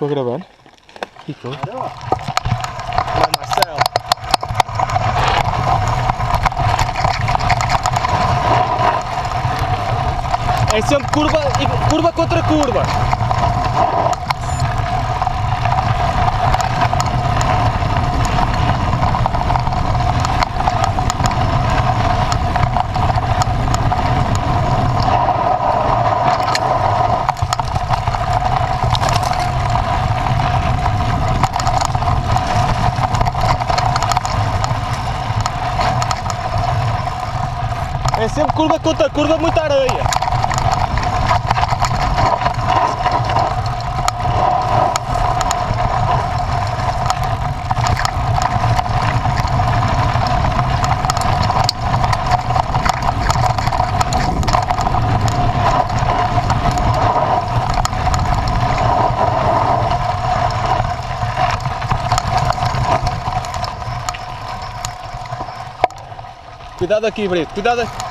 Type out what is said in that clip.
Estou a gravar. E estou. Olá, Marcelo. É sempre curva contra curva. É sempre curva contra curva, muita areia. Cuidado aqui, Brito, cuidado aqui.